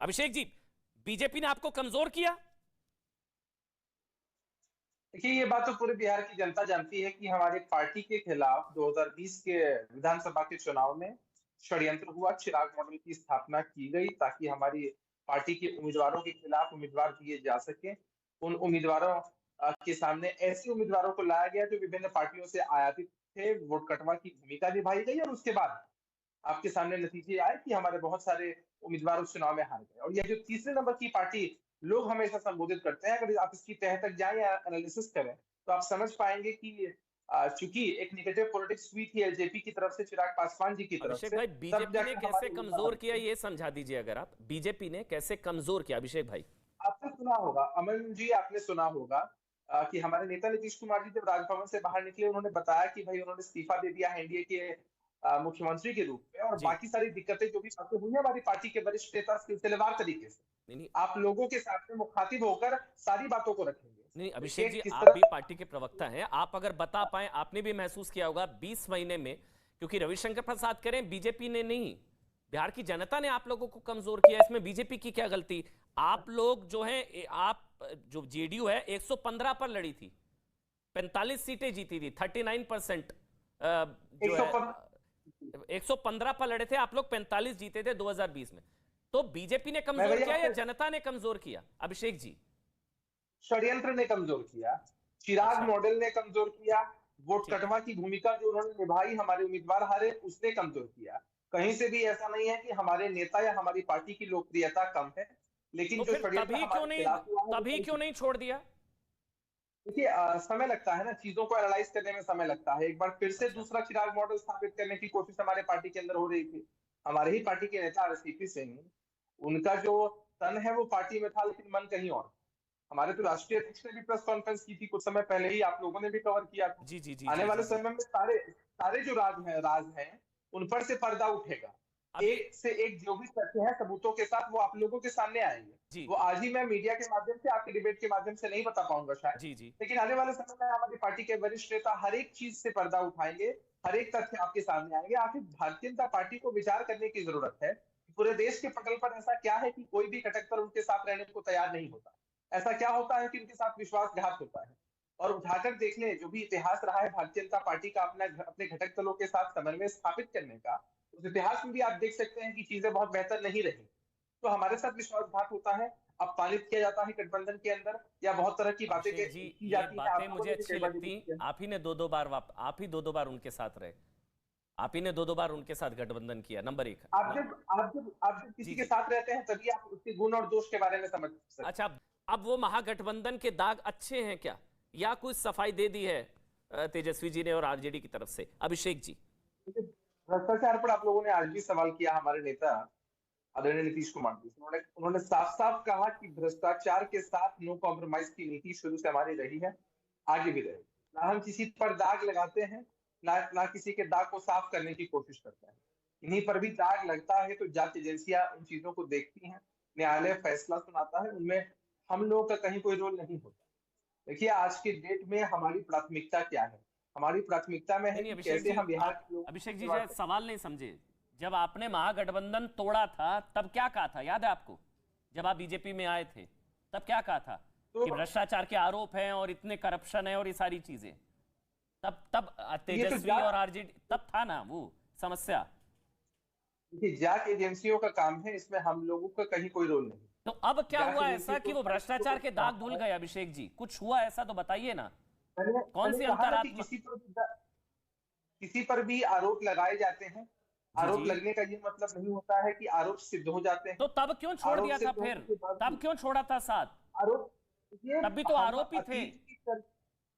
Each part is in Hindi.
अभिषेक जी, बीजेपी ने आपको कमजोर किया? देखिए, ये बात तो पूरे बिहार की जनता जानती है कि हमारी पार्टी के खिलाफ 2020 के विधानसभा के चुनाव में षड्यंत्र हुआ। चिराग मॉडल की स्थापना की गई ताकि हमारी पार्टी के उम्मीदवारों के खिलाफ उम्मीदवार दिए जा सके। उन उम्मीदवारों के सामने ऐसे उम्मीदवारों को लाया गया जो विभिन्न पार्टियों से आयातित थे। वोट कटवा की भूमिका निभाई गई और उसके बाद आपके सामने नतीजे आए कि हमारे बहुत सारे उम्मीदवार उस चुनाव में हार गए। और यह जो तीसरे नंबर की पार्टी लोग हमेशा संबोधित करते हैं, अगर आप इसकी तह तक जाएं या एनालिसिस करें तो आप समझ पाएंगे कि चूंकि एक निगेटिव पॉलिटिक्स हुई थी एलजेपी की तरफ से, चिराग पासवान जी की तरफ अभिषेक से, भाई, तब बीजेपी ने जाकर कैसे हमारे उम्मीदवार कमजोर किया बनते हैं। ये समझा दीजिए, अगर आप, बीजेपी ने कैसे कमजोर किया अभिषेक भाई? आपने सुना होगा, अमन जी, आपने सुना होगा कि हमारे नेता नीतीश कुमार जी जब राजभवन से बाहर निकले, उन्होंने बताया कि भाई उन्होंने इस्तीफा दे दिया है एनडीए के मुख्यमंत्री के रूप में, और जी। बाकी सारी दिक्कतें जो भी बातें हुई है हमारी पार्टी के वरिष्ठ नेता सिलसिलेवार तरीके से नहीं नहीं। आप लोगों के सामने मुखातिब होकर सारी बातों को रखेंगे। नहीं देखिए अभिषेक जी, किस आप तरह भी पार्टी के प्रवक्ता हैं, आप अगर बता पाए, आपने भी महसूस किया होगा 20 महीने में, क्योंकि रविशंकर प्रसाद करें, बीजेपी ने नहीं, बिहार की जनता ने आप लोगों को कमजोर किया। इसमें बीजेपी की क्या गलती? आप लोग जो हैं, आप जो जेडीयू है 115 पर लड़ी थी, 45 सीटें जीती थी, 39% जो है, 115 115 पर लड़े थे आप लोग, 45 जीते थे 2020 में। तो बीजेपी ने मैं कमजोर भैया किया या आपसे जनता ने कमजोर किया अभिषेक जी? षड्यंत्र ने कमजोर किया, चिराग अच्छा। मॉडल ने कमजोर किया, वोट ठीक। कटवा की भूमिका जो उन्होंने निभाई, हमारे उम्मीदवार हारे, उसने कमजोर किया। कहीं से भी ऐसा नहीं है कि हमारे नेता या हमारी पार्टी की लोकप्रियता कम है, लेकिन तो जो फिर षड्यंत्र तभी क्यों हमारे नहीं, खिलाफ हुआ है वो तभी कई क्यों नहीं चीजें। छोड़ दिया? देखिए, समय लगता है ना, चीजों को एनालाइज करने में समय लगता है। एक बार फिर से अच्छा। दूसरा चिराग मॉडल स्थापित करने की कोशिश हमारे पार्टी के अंदर हो रही थी। हमारे ही पार्टी के नेता आरसीपी सिंह, उनका जो तन है वो पार्टी में था लेकिन मन कहीं और। हमारे तो राष्ट्रीय अध्यक्ष ने भी प्रेस कॉन्फ्रेंस की थी कुछ समय पहले ही, आप लोगों ने भी कवर किया था। जी जी जी आने जी वाले जी जी। समय में सारे सारे जो राज हैं उन पर से पर्दा उठेगा। अब ये, एक से एक जो भी तथ्य है सबूतों के साथ वो आप लोगों के सामने आएंगे। जी वो आज ही मैं मीडिया के माध्यम से, आपके डिबेट के माध्यम से नहीं बता पाऊंगा शायद, जी जी। लेकिन आने वाले समय में हमारी पार्टी के वरिष्ठ नेता हर एक चीज से पर्दा उठाएंगे, हर एक तथ्य आपके सामने आएंगे। आखिर भारतीय जनता पार्टी को विचार करने की जरूरत है, पूरे देश के पटल पर ऐसा क्या है कि कोई भी घटक पर उनके साथ रहने को तैयार नहीं होता। ऐसा क्या होता है कि उनके साथ विश्वासघात होता है। और उठाकर देख लें, जो भी इतिहास रहा है भारतीय जनता पार्टी का अपने घटक दलों के साथ समन्वय स्थापित करने का, उस इतिहास में भी आप देख सकते हैं कि चीजें बहुत बेहतर नहीं रही। तो हमारे साथ विश्वासघात होता है, अपमानित किया जाता है गठबंधन के अंदर, या बहुत तरह की बातें अभिषेक जी, की ये जाती है। बातें आप लोगों मुझे ने भी अच्छी कई बार लगती। डिबेट किया। आप ही ने दो दो बार उनके साथ रहे, आप ही ने दो बार उनके साथ गठबंधन किया, नंबर एक आप जब जी किसी के जी। साथ रहते हैं तभी आप उसके गुण और दोष के बारे में समझ सकते अच्छा, अब वो महागठबंधन के दाग अच्छे हैं क्या, या कुछ सफाई दे दी है तेजस्वी जी ने और आरजेडी की तरफ से? अभिषेक जी। हैं। भ्रष्टाचार पर आप लोगों ने आज भी सवाल किया हमारे नेता आदरणीय नीतीश कुमार जी से। उन्होंने उन्होंने साफ साफ कहा कि भ्रष्टाचार के साथ नो कॉम्प्रोमाइज की नीति शुरू से हमारी रही है, आगे भी रहेगी। ना हम किसी पर दाग लगाते हैं, ना किसी के दाग को साफ करने की कोशिश करते हैं। इन्हीं पर भी दाग लगता है तो जांच एजेंसियां उन चीजों को देखती हैं, न्यायालय फैसला सुनाता है, उनमें हम लोगों का कहीं कोई रोल नहीं होता। देखिए, आज के डेट में हमारी प्राथमिकता क्या है? हमारी प्राथमिकता में नहीं है नहीं कि अभिषेक कैसे जी, हम बिहार आप के लोगों अभिषेक की जी सेवा शायद करें। सवाल नहीं समझे। जब आपने महागठबंधन तोड़ा था तब क्या कहा था, याद है आपको? जब आप बीजेपी में आए थे तब क्या कहा था? तो कि भ्रष्टाचार के आरोप हैं और इतने करप्शन है और ये सारी चीजें। तब तब ये तो तेजस्वी और आरजेडी तब था ना वो समस्या। देखिए, जांच एजेंसियों का काम है, इसमें हम लोगों का कहीं कोई रोल नहीं। तो अब क्या जांच हुआ ऐसा एजेंसियों को कि वो सारी चीजों को भ्रष्टाचार के देखना दाग होता धुल है। गए? अभिषेक जी, कुछ हुआ ऐसा तो बताइए ना। मैंने कौन मैंने सी कहा ना कि अंतरात्मा? किसी पर भी आरोप लगाए जाते हैं। जी आरोप जी। लगने का ये मतलब नहीं होता है कि आरोप सिद्ध हो जाते तो हैं। तब क्यों छोड़ आरोप दिया था सिद्ध फिर? होने के बाद तब भी क्यों छोड़ा था साथ? आरोप, ये तब भी तो हम आरोप ही थे।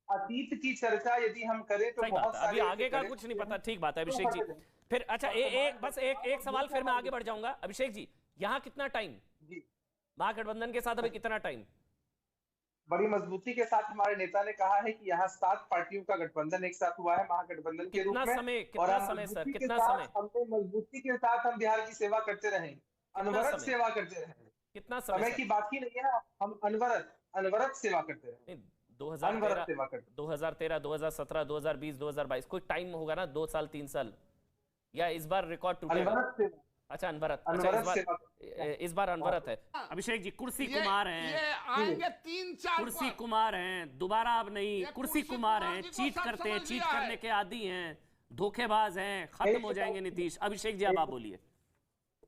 अतीत की चर्चा यदि हम करें तो सही बात बहुत है, अभी सारे ऐसे आगे का घड़े कुछ नहीं होते पता। हैं ठीक बात है जो अभिषेक जी। हट जाते हैं। फिर अच्छा, वर्तमान बस वर्तमान एक और सवाल भविष्य फिर मैं हमारे आगे बढ़ जाऊंगा। अभिषेक जी, यहाँ कितना टाइम, जी, महागठबंधन के साथ अभी कितना टाइम? बड़ी मजबूती के साथ हमारे नेता ने कहा है कि यहाँ 7 पार्टियों का गठबंधन एक साथ हुआ है महागठबंधन के रूप कितना में। समय, और कितना हम समय सर, मजबूती के कितना साथ समय? हमने मजबूती के साथ हम बिहार की सेवा करते रहे, कितना अनवरत समय? सेवा करते रहे। कितना समय समय सर? की बात ही नहीं है, हम अनवरत अनवरत सेवा करते रहे, नहीं, अनवरत 2013, सेवा करते 2013, 2017, 2020, 2022, कोई टाइम होगा ना, 2 साल 3 साल, या इस बार रिकॉर्ड रहे, टूटेगा? अनवरत सेवा, अच्छा, अनवरत। अच्छा, इस अनवरत बार सेवा करते रहे। इस बार अनवरत है। अभिषेक जी कुर्सी कुमार हैं, ये आएंगे 3-4 कुर्सी कुमार हैं, दोबारा अब नहीं, कुर्सी कुमार हैं, चीट करते हैं, चीट करने के आदी हैं, धोखेबाज हैं, खत्म हो जाएंगे नीतीश। अभिषेक जी अब आप बोलिए।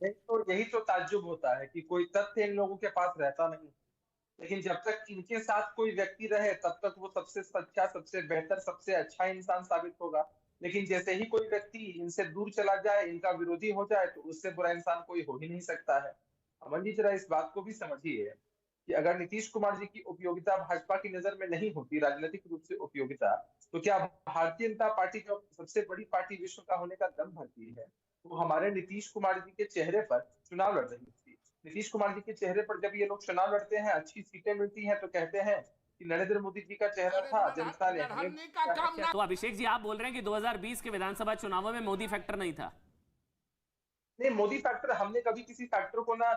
यही तो ताज्जुब होता है कि कोई तथ्य इन लोगों के पास रहता नहीं, लेकिन जब तक इनके साथ कोई व्यक्ति रहे तब तक वो सबसे सच्चा, सबसे बेहतर, सबसे अच्छा इंसान साबित होगा। लेकिन जैसे ही कोई व्यक्ति इनसे दूर चला जाए, इनका विरोधी हो जाए, तो उससे बुरा इंसान कोई हो ही नहीं सकता है। अमन जी जरा इस बात को भी समझिए कि अगर नीतीश कुमार जी की उपयोगिता भाजपा की नजर में नहीं होती, राजनीतिक रूप से उपयोगिता, तो क्या भारतीय जनता पार्टी जो सबसे बड़ी पार्टी विश्व का होने का दम भरती है, वो हमारे नीतीश कुमार जी के चेहरे पर चुनाव लड़ रही थी। नीतीश कुमार जी के चेहरे पर जब ये लोग चुनाव लड़ते हैं, अच्छी सीटें मिलती हैं, तो कहते हैं कि नरेंद्र मोदी जी का चेहरा था, जनता ने हमें। तो अभिषेक जी आप बोल रहे हैं कि 2020 के विधानसभा चुनावों में मोदी फैक्टर नहीं था? नहीं, मोदी फैक्टर हमने कभी किसी फैक्टर को ना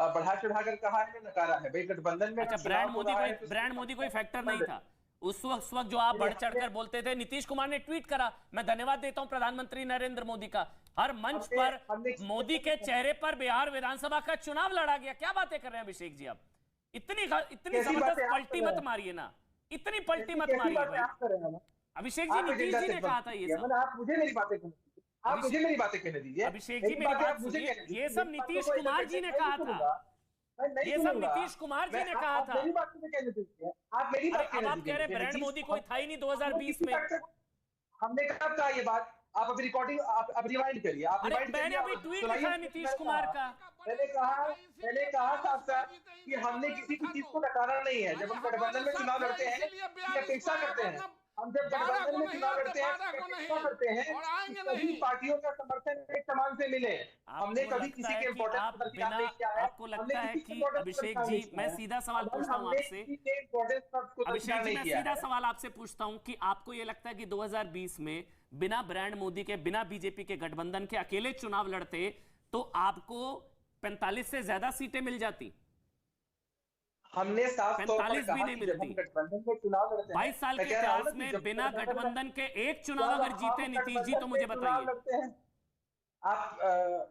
बढ़ा चढ़ा कर कहा है, ना नकारा है। भाई गठबंधन में अच्छा, ब्रांड मोदी कोई फैक्टर नहीं था उस वक्त जो आप बढ़ चढ़कर बोलते थे। नीतीश कुमार ने ट्वीट करा, मैं धन्यवाद देता हूं प्रधानमंत्री नरेंद्र मोदी का, हर मंच पर मोदी के चेहरे पर बिहार विधानसभा का चुनाव लड़ा गया। क्या बातें कर रहे हैं अभिषेक जी आप? इतनी जबरदस्त पलटी मत मारिए ना, इतनी पलटी मत मारिए भाई। अभिषेक जी नीतीश जी ने कहा था ये सब। आप मुझे मेरी बातें कहने दीजिए। अभिषेक जी मेरी बात सुनिए, ये सब नीतीश कुमार जी ने कहा था, ये सब नीतीश कुमार जी ने कहा था। मेरी बात कहने दीजिए, आप मेरी बात अब आप कह रहे हैं ब्रांड मोदी कोई था ही नहीं 2020 में। हमने कब कहा ये बात? आप अभी रिकॉर्डिंग आप रिवाइंड करिए, आप रिवाइंड करिए। मैंने अभी ट्वीट लिखा है नीतीश कुमार का। मैंने कहा साफ साफ कि हमने किसी की चीज को नकारा नहीं है। जब हम गठबंधन में चुनाव लड़ते हैं, अपेक्षा करते हैं, हम जब गठबंधन में चुनाव लड़ते हैं अपेक्षा करते हैं कि सभी पार्टियों का समर्थन एक समान से मिले। हमने कभी किसी के इम्पोर्टेंस को दरकिनार नहीं किया है। आपको लगता है कि अभिषेक जी, मैं सीधा सवाल पूछता हूं आपसे, अभिषेक जी मैं सीधा सवाल आपसे पूछता हूं कि आपको यह लगता है कि 2020 में बिना ब्रांड मोदी के, बिना बीजेपी के गठबंधन के अकेले चुनाव लड़ते तो आपको 45 से ज्यादा सीटें मिल जाती? हमने साफ तौर पर 45 भी नहीं मिलती। गठबंधन में चुनाव लड़ते हैं, 22 साल के इतिहास में बिना गठबंधन के एक चुनाव अगर जीते नीतीश जी तो मुझे बताइए। आप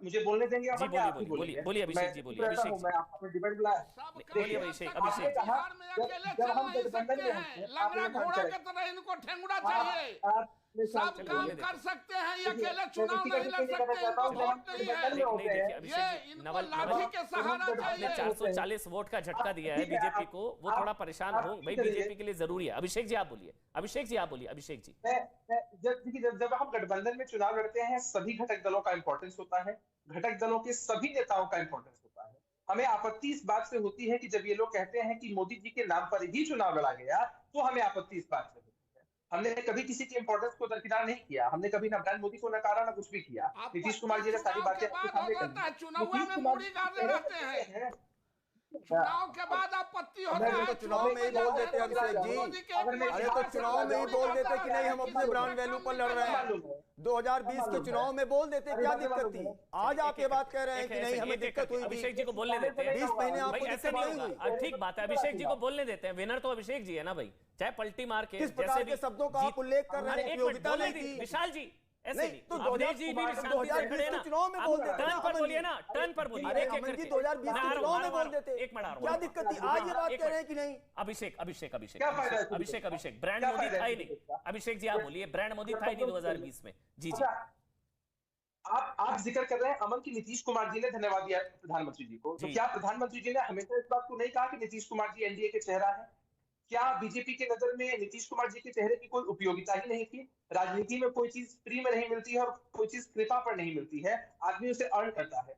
मुझे बोलने देंगे? जी बोलिए अभिषेक जी, बोलिए अभिषेक जी। मैं आपको डिबेट बुलाया, बोलिए अभिषेक जब हम गठबंधन में हैं, लंगड़ा घोड़ा की तरह इनको ठेंगुड़ा चाहिए। सब काम कर सकते हैं, ये अकेले चुनाव नहीं लड़ सकते, इनको वोट नहीं है, ये इनको लाठी के सहारा चाहिए। 440 वोट का झटका दिया है बीजेपी को, वो थोड़ा परेशान हो भाई, बीजेपी के लिए जरूरी है। अभिषेक जी आप बोलिए, अभिषेक जी आप बोलिए, अभिषेक जी। जब हम गठबंधन में चुनाव लड़ते हैं, सभी घटक दलों का इंपॉर्टेंस होता है, घटक दलों के सभी नेताओं का इंपॉर्टेंस होता है। हमें आपत्ति इस बात से होती है कि जब ये लोग कहते हैं कि मोदी जी के नाम पर ही चुनाव लड़ा गया, तो हमें आपत्ति इस बात से होती है। हमने कभी किसी के इंपॉर्टेंस को दरकिनार नहीं किया, हमने कभी ना ब्रांड मोदी को नकारा, ना कुछ भी किया। नीतीश कुमार जी ने सारी बातें आपके सामने कर दी। चुनाव में मोदी गाते रहते हैं, चुनाव के बाद आपत्ति होता है। चुनाव में ही बोल देते अभिषेक जी, अरे तो चुनाव में ही बोल देते कि नहीं हम अपने ब्रांड वैल्यू पर लड़ रहे हैं। 2020 के चुनाव में बोल देते, क्या दिक्कत थी? आज आप ये बात कह रहे हैं कि नहीं हमें दिक्कत हुई। अभिषेक जी को बोलने देते हैं, 20 महीने आपको ऐसे नहीं हुई। ठीक बात है, अभिषेक जी को बोलने देते हैं। विनर तो अभिषेक जी है ना भाई, चाहे पलटी मार के किस प्रकार के शब्दों का आप उल्लेख कर रहे हैं? उपयोगिता नहीं थी विशाल जी, ऐसे नहीं तो 2020 के चुनाव में बोल देते। टर्न पर बोलिए ना, टर्न पर बोलिए। अरे अमन जी 2020 के चुनाव में बोल देते, एक मिनट क्या दिक्कत थी? आज ये बात कह रहे हैं कि नहीं? अभिषेक ब्रांड मोदी था ही नहीं। अभिषेक जी आप बोलिए, ब्रांड मोदी था ही नहीं 2020 में। जी जी, आप जिक्र कर रहे हैं अमन की नीतीश कुमार जी ने धन्यवाद दिया प्रधानमंत्री जी को, तो क्या प्रधानमंत्री जी ने हमेशा इस बात को नहीं कहा कि नीतीश कुमार जी एनडीए के चेहरा है? क्या बीजेपी के नजर में नीतीश कुमार जी के चेहरे की कोई उपयोगिता ही नहीं थी? राजनीति में कोई चीज फ्री में नहीं मिलती है और कोई चीज कृपा पर नहीं मिलती है, आदमी उसे अर्न करता है।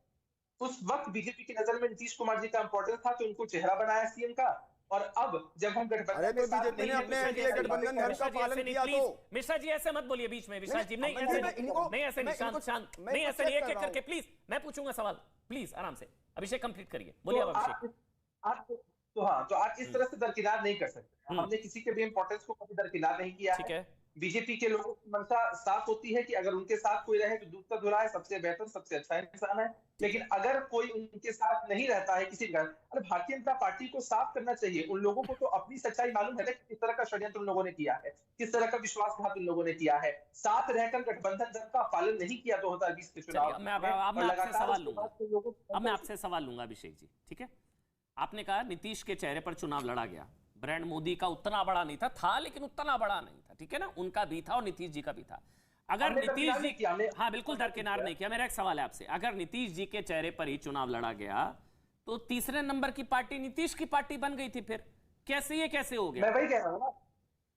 उस वक्त बीजेपी की नजर में नीतीश कुमार जी का इंपॉर्टेंस था, तो उनको चेहरा बनाया सीएम का। और अब जब हम गठबंधन में बीजेपी ने अपने एनडीए गठबंधन धर्म का पालन किया तो मिश्रा जी ऐसे मत बोलिए बीच में। विशाल जी नहीं ऐसे शांत नहीं, ऐसे नहीं, एक एक करके प्लीज। मैं पूछूंगा सवाल, प्लीज आराम से। अभिषेक कंप्लीट करिए, बोलिए अब अभिषेक। तो हाँ, तो आप इस तरह से दरकिनार नहीं कर सकते। हमने किसी के भी इंपॉर्टेंस को कभी दरकिनार नहीं किया है। बीजेपी के लोगों की मंशा साफ होती है कि अगर उनके साथ कोई रहे तो दूध का धुला है, सबसे बेहतर, सबसे अच्छा इंसान है। लेकिन अगर कोई उनके साथ नहीं रहता है किसी का, अरे भारतीय जनता पार्टी को साफ करना चाहिए। उन लोगों को तो अपनी सच्चाई मालूम है ना, किस तरह का षड्यंत्र उन लोगों ने किया है, किस तरह का विश्वासघात उन लोगों ने किया है। साथ रहकर गठबंधन दल का पालन नहीं किया 2020 के चुनाव में। मैं आपसे सवाल लूंगा, अब मैं आपसे सवाल लूंगा अभिषेक जी, ठीक है। आपने कहा नीतीश के चेहरे पर चुनाव लड़ा गया, ब्रांड मोदी का उतना बड़ा नहीं था लेकिन उतना बड़ा नहीं था, ठीक है ना, उनका भी था और नीतीश जी का भी था। अगर नीतीश जी, हाँ बिल्कुल दरकिनार नहीं किया। मेरा एक सवाल है आपसे, अगर नीतीश जी के चेहरे पर ही चुनाव लड़ा गया तो तीसरे नंबर की पार्टी नीतीश की पार्टी बन गई थी, फिर कैसे ये कैसे हो गया? मैं वही कह रहा हूँ ना,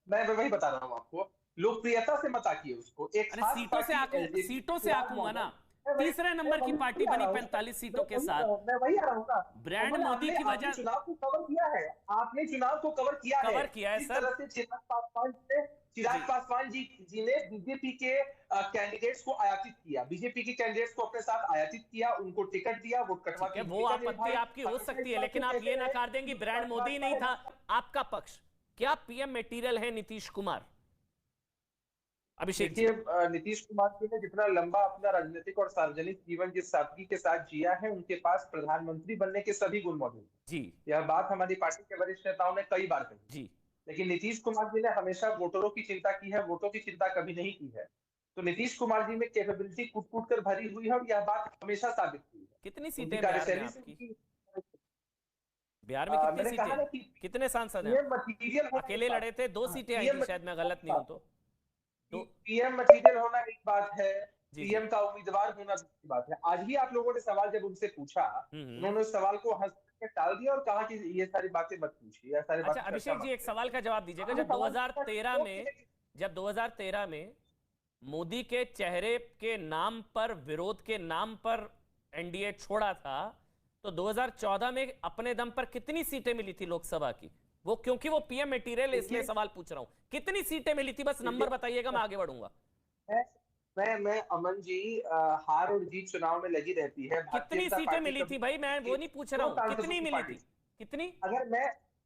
मैं वही बता रहा हूँ आपको, लोकप्रियता से मत आकिए उसको, एक सीटों से आकूंगा ना। तीसरे नंबर की पार्टी बनी 45 सीटों के साथ, मैं वही आ रहा हूँ ना। ब्रांड मोदी की वजह, चुनाव को कवर किया है आपने, चुनाव को कवर किया है सर। चिराग पासवान जी ने बीजेपी के कैंडिडेट्स को आयातित किया, बीजेपी के कैंडिडेट्स को अपने साथ आयातित किया, उनको टिकट दिया, वोट कटवा के। वो आपत्ति आपकी हो सकती है, लेकिन आप ये नकार देंगे ब्रांड मोदी नहीं था आपका पक्ष। क्या पीएम मटेरियल है नीतीश कुमार? अभिषेक जी, नीतीश कुमार जी ने जितना लंबा अपना राजनीतिक और सार्वजनिक जीवन जिस सादगी के साथ जिया है, उनके पास प्रधानमंत्री बनने के सभी गुण मौजूद जी। यह बात हमारी पार्टी के वरिष्ठ नेताओं ने कई बार कही जी। लेकिन नीतीश कुमार जी ने हमेशा वोटरों की चिंता की है, वोटों की चिंता कभी नहीं की है। तो नीतीश कुमार जी में कैपेबिलिटी कूट-कूट कर भरी हुई है और यह बात हमेशा साबित हुई है। कितनी सीटें बिहार में आपकी? बिहार में कितनी सीटें, कितने सांसद हैं? अकेले लड़े थे, 2 सीटें आई थी शायद, मैं गलत नहीं हूं तो। पीएम मटेरियल होना एक बात है, पीएम का उम्मीदवार होना दूसरी बात है। आज भी आप लोगों ने सवाल जब उनसे पूछा, उन्होंने उस सवाल को हंस के टाल दिया और कहा कि ये सारी बातें मत पूछिए, ये सारी बातें। अच्छा अभिषेक जी, एक सवाल का जवाब दीजिएगा। जब 2013 में मोदी के चेहरे के नाम पर, विरोध के नाम पर एनडीए छोड़ा था, तो 2014 में अपने दम पर कितनी सीटें मिली थी लोकसभा की? वो क्योंकि वो पीएम मटेरियल, इसलिए सवाल पूछ रहा हूं, कितनी सीटें मिली थी? बस नंबर बताइएगा, मैं आगे बढ़ूंगा। मैं अमन जी, हार और जीत चुनाव में लगी रहती है। कितनी सीटें मिली थी भाई? मैं वो नहीं पूछ रहा हूँ, कितनी मिली थी, कितनी?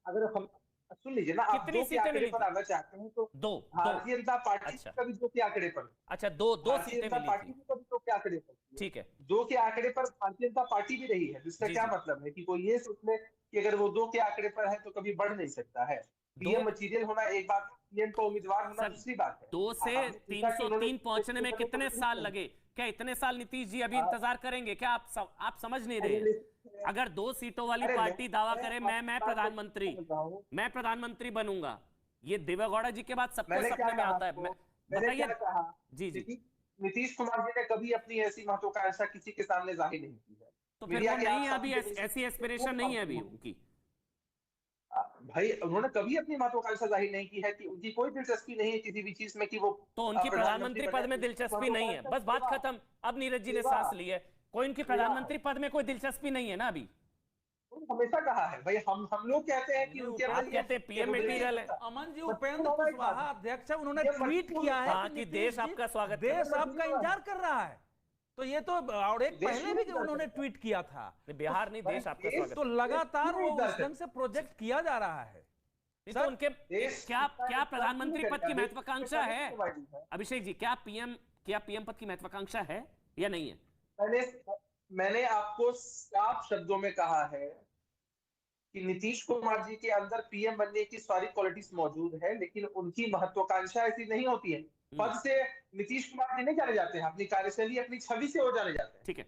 अगर हम सुन लीजिए ना, आप कितनी सीटें मिली पर आना चाहते हैं तो 2 भारतीय जनता पार्टी कभी 2 के आंकड़े पर। अच्छा, 2 सीटें मिली पार्टी कभी 2 के आंकड़े पर, ठीक है, 2 के आंकड़े पर भारतीय जनता पार्टी भी रही है। जिसका क्या मतलब है कि कोई ये सोच ले कि अगर वो 2 के आंकड़े पर है तो कभी बढ़ नहीं सकता है। पीएम मटेरियल होना एक बात, पीएम का उम्मीदवार होना दूसरी बात है। 2 से 303 पहुंचने में कितने साल लगे? क्या इतने साल नीतीश जी अभी इंतजार करेंगे क्या? आप समझ नहीं रहे। अगर 2 सीटों वाली पार्टी दावा करे मैं प्रधानमंत्री बनूंगा, ये देवेगौड़ा जी के बाद सबको सपने में आता है। बताइए जी। नीतीश कुमार जी ने कभी अपनी ऐसी महत्वाकांक्षा किसी के सामने जाहिर नहीं की है। तो फिर वो नहीं है अभी, ऐसी एस्पिरेशन नहीं है अभी उनकी। भाई उन्होंने कभी अपनी महत्वाकांक्षा जाहिर नहीं की है कि उनकी कोई दिलचस्पी नहीं है किसी भी चीज में कि वो, तो उनकी प्रधानमंत्री पद में दिलचस्पी नहीं है, बस बात खत्म। अब नीरज जी ने सांस ली है, कोई उनकी प्रधानमंत्री पद में कोई दिलचस्पी नहीं है ना अभी। हमेशा कहा है भाई, हम लोग कहते हैं कि उनके, आप कहते हैं पीएम मटेरियल है। अमन जी, उपेंद्र कुशवाहा अध्यक्ष है, उन्होंने ट्वीट किया है कि देश आपका स्वागत, देश आपका इंतजार कर रहा है। तो ये तो, और एक पहले भी उन्होंने ट्वीट किया था, बिहार नहीं देश आपका स्वागत। तो लगातार वो उस ढंग से प्रोजेक्ट किया जा रहा है। तो उनके क्या प्रधानमंत्री पद की महत्वाकांक्षा है? अभिषेक जी, क्या पीएम पद की महत्वाकांक्षा है या नहीं है? मैंने आपको साफ शब्दों में कहा है कि नीतीश कुमार जी के अंदर पीएम बनने की सारी क्वालिटीज मौजूद है, लेकिन उनकी महत्वाकांक्षा ऐसी नहीं होती है। पद से नीतीश कुमार जी नहीं जाने जाते हैं, अपनी कार्यशैली, अपनी छवि से वो जाने जाते हैं। ठीक है,